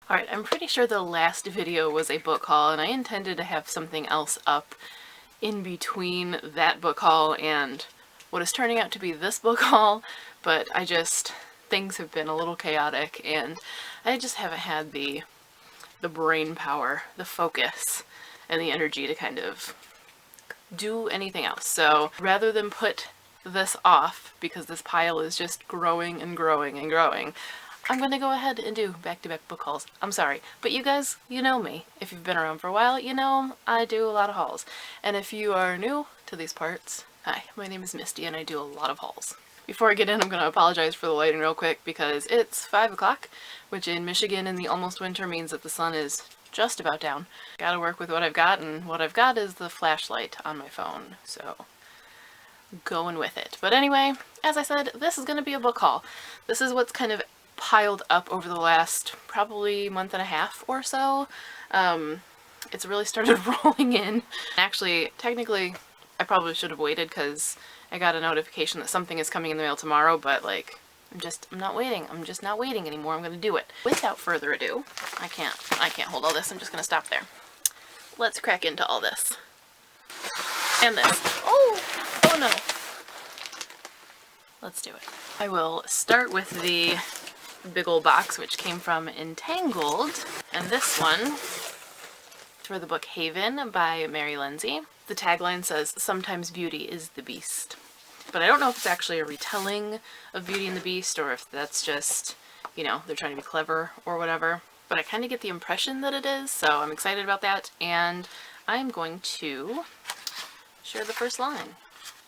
Alright, I'm pretty sure the last video was a book haul, and I intended to have something else up in between that book haul and what is turning out to be this book haul, but things have been a little chaotic, and I just haven't had the brain power, the focus, and the energy to kind of do anything else. So rather than put this off, because this pile is just growing and growing and growing, I'm gonna go ahead and do back-to-back book hauls. I'm sorry, but you guys, you know me. If you've been around for a while, you know I do a lot of hauls. And if you are new to these parts, hi, my name is Misty and I do a lot of hauls. Before I get in, I'm gonna apologize for the lighting real quick because it's 5 o'clock, which in Michigan in the almost winter means that the sun is just about down. Gotta work with what I've got, and what I've got is the flashlight on my phone, so going with it. But anyway, as I said, this is gonna be a book haul. This is what's kind of piled up over the last probably month and a half or so. It's really started rolling in. Actually, technically, I probably should have waited because I got a notification that something is coming in the mail tomorrow, but like, I'm not waiting. I'm just not waiting anymore. I'm gonna do it. Without further ado, I can't hold all this. I'm just gonna stop there. Let's crack into all this. And this. Oh no. Let's do it. I will start with the big old box, which came from Entangled, and this one for the book Haven by Mary Lindsay. The tagline says, "Sometimes beauty is the beast." But I don't know if it's actually a retelling of Beauty and the Beast or if that's just, you know, they're trying to be clever or whatever. But I kind of get the impression that it is, so I'm excited about that, and I'm going to share the first line.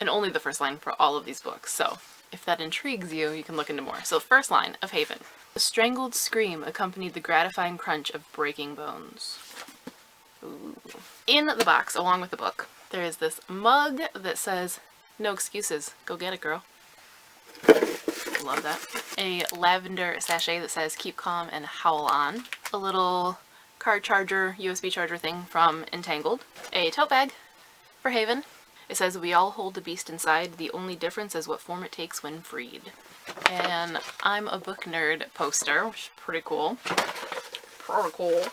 And only the first line for all of these books, so if that intrigues you, you can look into more. So first line of Haven. The strangled scream accompanied the gratifying crunch of breaking bones. Ooh. In the box, along with the book, there is this mug that says, "No excuses, go get it, girl." Love that. A lavender sachet that says, "Keep calm and howl on." A little car charger, USB charger thing from Entangled. A tote bag for Haven. It says, "We all hold the beast inside. The only difference is what form it takes when freed." And I'm a book nerd poster, which is pretty cool. Pretty cool.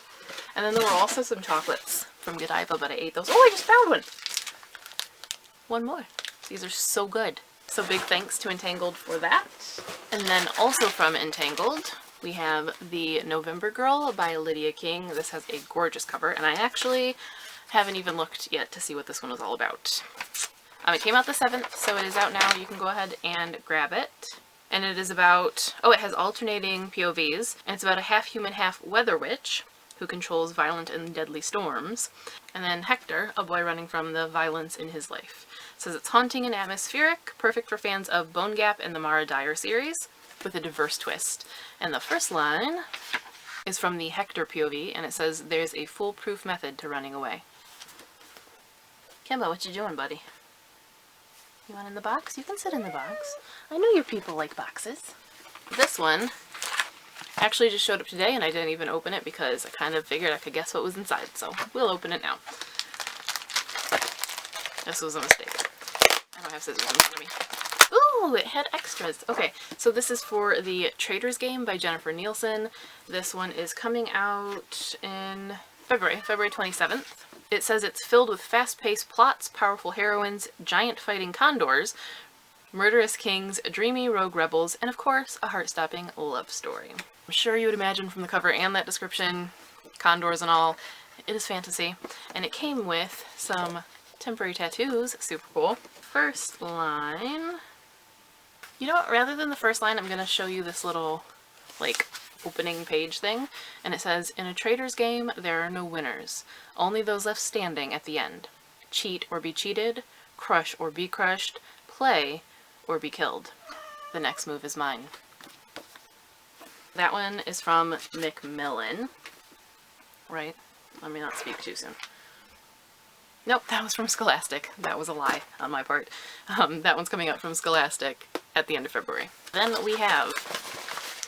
And then there were also some chocolates from Godiva, but I ate those. Oh, I just found one! One more. These are so good. So big thanks to Entangled for that. And then also from Entangled, we have The November Girl by Lydia King. This has a gorgeous cover, and I actually haven't even looked yet to see what this one was all about. It came out the 7th, so it is out now. You can go ahead and grab it. And it is about, it has alternating POVs, and it's about a half-human, half-weather witch who controls violent and deadly storms. And then Hector, a boy running from the violence in his life. It says it's haunting and atmospheric, perfect for fans of Bone Gap and the Mara Dyer series, with a diverse twist. And the first line is from the Hector POV, and it says, "There's a foolproof method to running away." Kimbo, what you doing, buddy? You want in the box? You can sit in the box. I know your people like boxes. This one actually just showed up today, and I didn't even open it because I kind of figured I could guess what was inside, so we'll open it now. This was a mistake. I don't have scissors in front of me. Ooh, it had extras. Okay, so this is for the Trader's Game by Jennifer Nielsen. This one is coming out in February 27th. It says it's filled with fast-paced plots, powerful heroines, giant fighting condors, murderous kings, dreamy rogue rebels, and of course, a heart-stopping love story. I'm sure you would imagine from the cover and that description, condors and all, it is fantasy. And it came with some temporary tattoos, super cool. First line. You know what, rather than the first line, I'm gonna show you this little, like, opening page thing, and it says, "In a trader's game, there are no winners, only those left standing at the end. Cheat or be cheated, crush or be crushed, play or be killed. The next move is mine." That one is from Macmillan, right? Let me not speak too soon. Nope, that was from Scholastic. That was a lie on my part. That one's coming out from Scholastic at the end of February. Then we have,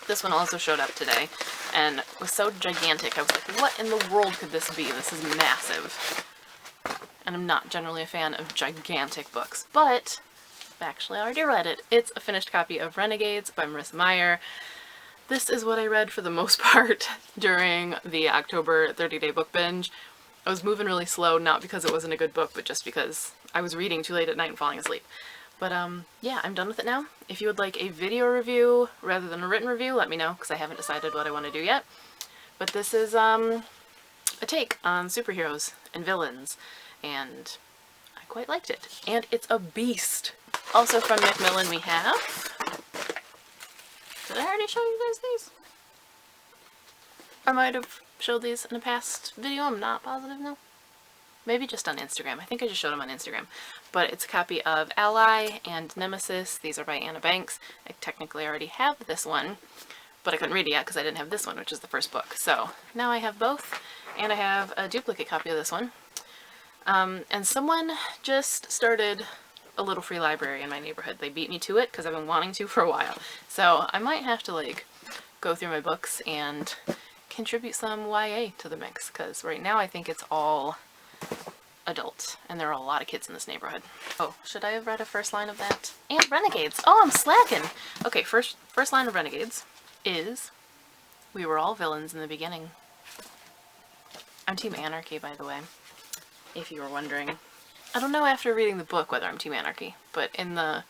this one also showed up today, and was so gigantic. I was like, what in the world could this be? This is massive. And I'm not generally a fan of gigantic books, but actually I already read it. It's a finished copy of Renegades by Marissa Meyer. This is what I read for the most part during the October 30-day book binge. I was moving really slow, not because it wasn't a good book, but just because I was reading too late at night and falling asleep. But yeah, I'm done with it now. If you would like a video review rather than a written review, let me know, because I haven't decided what I want to do yet. But this is a take on superheroes and villains, and I quite liked it. And it's a beast. Also from Macmillan we have... Did I already show you guys these? I might have showed these in a past video, I'm not positive now. Maybe just on Instagram. I think I just showed them on Instagram. But it's a copy of Ally and Nemesis. These are by Anna Banks. I technically already have this one, but I couldn't read it yet because I didn't have this one, which is the first book. So now I have both, and I have a duplicate copy of this one. And someone just started a little free library in my neighborhood. They beat me to it because I've been wanting to for a while. So I might have to like go through my books and contribute some YA to the mix, because right now I think it's all adult, and there are a lot of kids in this neighborhood. Oh, should I have read a first line of that? And Renegades! Oh, I'm slacking! Okay, first line of Renegades is, we were all villains in the beginning. I'm Team Anarchy, by the way, if you were wondering. I don't know after reading the book whether I'm Team Anarchy, but in the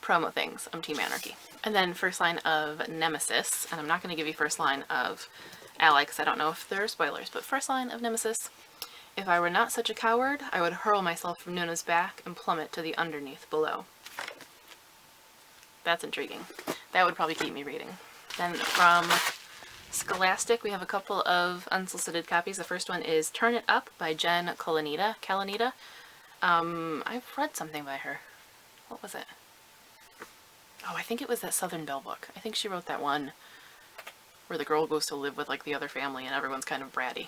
promo things, I'm Team Anarchy. And then first line of Nemesis, and I'm not going to give you first line of Ally because I don't know if there are spoilers, but first line of Nemesis: if I were not such a coward, I would hurl myself from Nuna's back and plummet to the underneath below. That's intriguing. That would probably keep me reading. Then from Scholastic, we have a couple of unsolicited copies. The first one is Turn It Up by Jen Kalanita. I've read something by her. What was it? Oh, I think it was that Southern Belle book. I think she wrote that one where the girl goes to live with like the other family and everyone's kind of bratty.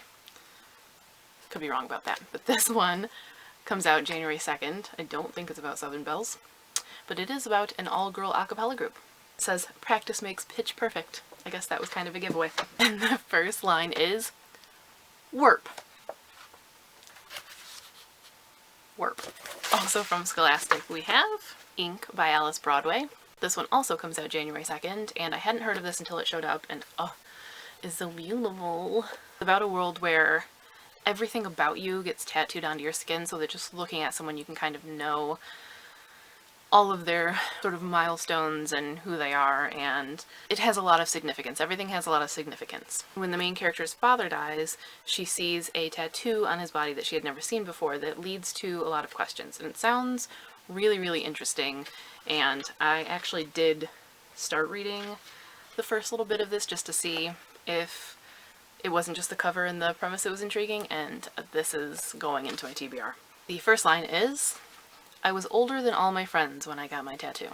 Could be wrong about that. But this one comes out January 2nd. I don't think it's about Southern Belles, but it is about an all-girl a cappella group. It says, practice makes pitch perfect. I guess that was kind of a giveaway. And the first line is Warp. Warp. Also from Scholastic we have Ink by Alice Broadway. This one also comes out January 2nd, and I hadn't heard of this until it showed up, and oh, it's so beautiful. It's about a world where everything about you gets tattooed onto your skin, so that just looking at someone you can kind of know all of their sort of milestones and who they are, and it has a lot of significance. Everything has a lot of significance. When the main character's father dies, she sees a tattoo on his body that she had never seen before that leads to a lot of questions, and it sounds really, really interesting, and I actually did start reading the first little bit of this just to see if it wasn't just the cover and the premise that was intriguing, and this is going into my TBR. The first line is, I was older than all my friends when I got my tattoo.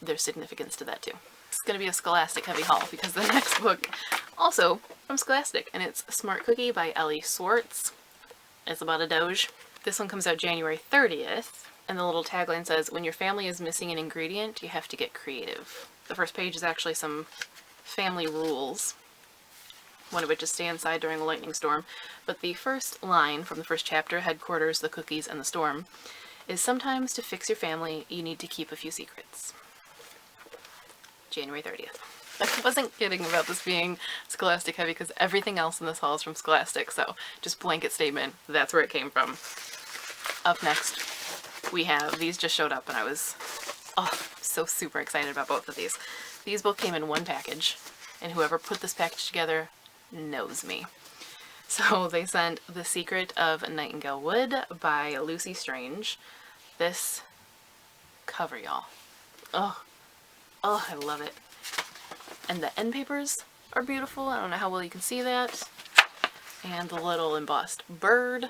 There's significance to that too. It's going to be a Scholastic heavy haul because the next book also from Scholastic, and it's Smart Cookie by Ellie Swartz. It's about a doge. This one comes out January 30th, and the little tagline says, when your family is missing an ingredient, you have to get creative. The first page is actually some family rules, one of which is stay inside during a lightning storm. But the first line from the first chapter, Headquarters, the Cookies, and the Storm, is sometimes to fix your family, you need to keep a few secrets. January 30th. I wasn't kidding about this being Scholastic heavy because everything else in this haul is from Scholastic, so just blanket statement, that's where it came from. Up next, we have, these just showed up and I was, so super excited about both of these. These both came in one package, and whoever put this package together knows me. So they sent The Secret of Nightingale Wood by Lucy Strange. This cover, y'all. Oh, I love it. And the end papers are beautiful. I don't know how well you can see that. And the little embossed bird.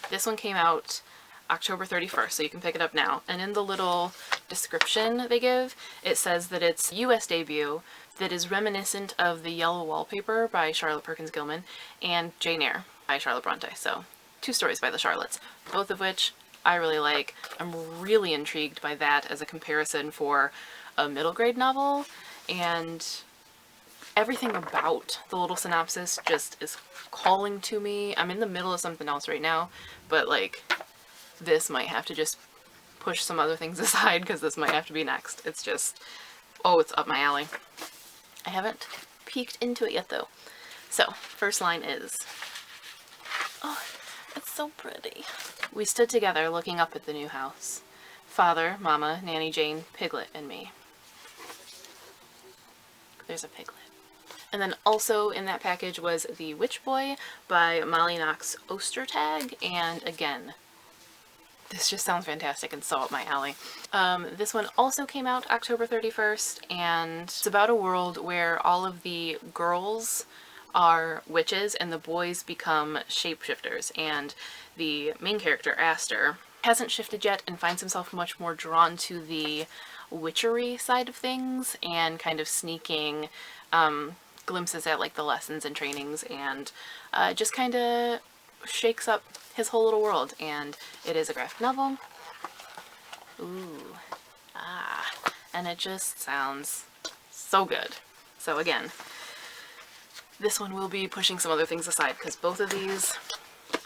This one came out October 31st, so you can pick it up now. And in the little description they give, it says that it's a US debut that is reminiscent of The Yellow Wallpaper by Charlotte Perkins Gilman and Jane Eyre by Charlotte Bronte. So 2 stories by the Charlottes, both of which I really like. I'm really intrigued by that as a comparison for a middle grade novel, and everything about the little synopsis just is calling to me. I'm in the middle of something else right now, but like this might have to just push some other things aside because this might have to be next. It's just, oh, it's up my alley. I haven't peeked into it yet though. So, first line is, oh, it's so pretty. We stood together looking up at the new house. Father, Mama, Nanny Jane, Piglet, and me. There's a piglet. And then also in that package was The Witch Boy by Molly Knox Ostertag, and again, this just sounds fantastic and so up my alley. This one also came out October 31st, and it's about a world where all of the girls are witches and the boys become shapeshifters, and the main character, Aster, hasn't shifted yet and finds himself much more drawn to the witchery side of things and kind of sneaking glimpses at like the lessons and trainings, and just kind of shakes up his whole little world. And it is a graphic novel. Ooh, and it just sounds so good. So again, this one will be pushing some other things aside because both of these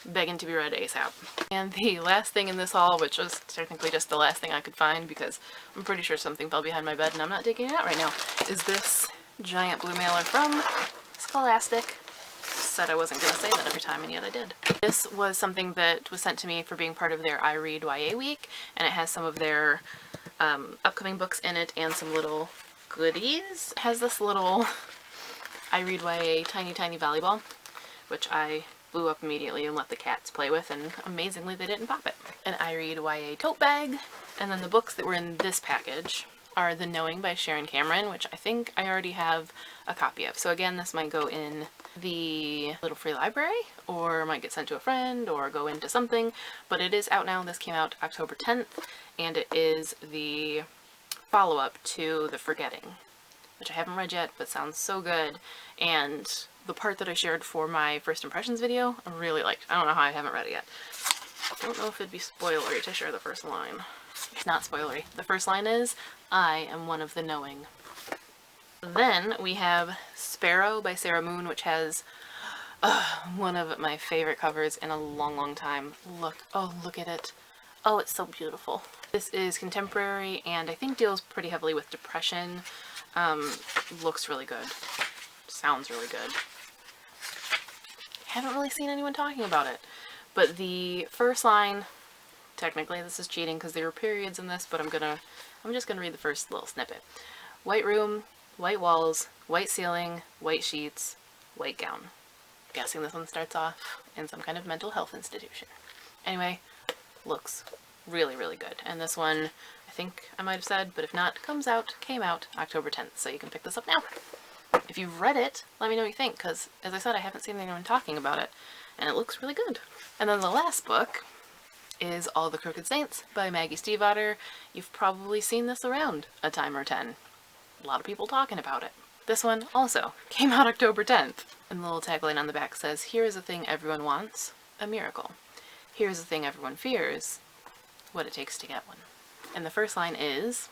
begging to be read ASAP. And the last thing in this haul, which was technically just the last thing I could find because I'm pretty sure something fell behind my bed and I'm not digging it out right now, is this giant blue mailer from Scholastic. Said I wasn't going to say that every time, and yet I did. This was something that was sent to me for being part of their I Read YA week, and it has some of their upcoming books in it and some little goodies. It has this little I Read YA tiny volleyball, which I blew up immediately and let the cats play with, and amazingly they didn't pop it. An I Read YA tote bag, and then the books that were in this package are The Knowing by Sharon Cameron, which I think I already have a copy of. So again, this might go in the little free library, or might get sent to a friend, or go into something, but it is out now. This came out October 10th, and it is the follow-up to The Forgetting, which I haven't read yet, but sounds so good. And the part that I shared for my first impressions video, I really liked. I don't know how I haven't read it yet. I don't know if it'd be spoilery to share the first line. It's not spoilery. The first line is, I am one of the knowing. Then we have Sparrow by Sarah Moon, which has one of my favorite covers in a long time. Look at it. Oh, it's so beautiful. This is contemporary and I think deals pretty heavily with depression. Looks really good. Sounds really good. Haven't really seen anyone talking about it. But the first line, technically this is cheating because there are periods in this, but I'm just gonna read the first little snippet. White room, white walls, white ceiling, white sheets, white gown. I'm guessing this one starts off in some kind of mental health institution. Anyway, looks really good. And this one, I think I might have said, but if not, came out October 10th, so you can pick this up now. If you've read it, let me know what you think, because as I said, I haven't seen anyone talking about it, and it looks really good. And then the last book is All the Crooked Saints by Maggie Stiefvater. You've probably seen this around a time or 10. A lot of people talking about it. This one also came out October 10th. And the little tagline on the back says, here is a thing everyone wants, a miracle. Here is a thing everyone fears, what it takes to get one. And the first line is,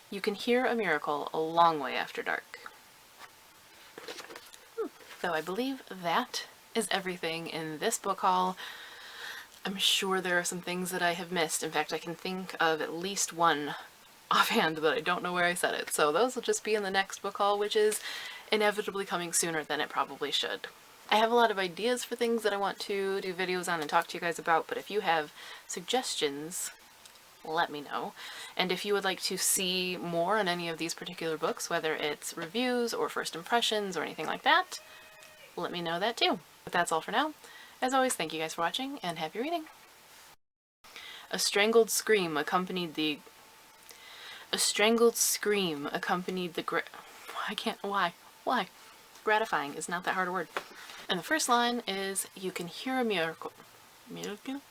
you can hear a miracle a long way after dark. So I believe that is everything in this book haul. I'm sure there are some things that I have missed. In fact, I can think of at least one offhand, but I don't know where I said it. So those will just be in the next book haul, which is inevitably coming sooner than it probably should. I have a lot of ideas for things that I want to do videos on and talk to you guys about, but if you have suggestions, let me know. And if you would like to see more on any of these particular books, whether it's reviews or first impressions or anything like that, let me know that too. But that's all for now. As always, thank you guys for watching, and happy reading! A strangled scream accompanied the Why? Gratifying is not that hard a word. And the first line is, you can hear a miracle. Miracle?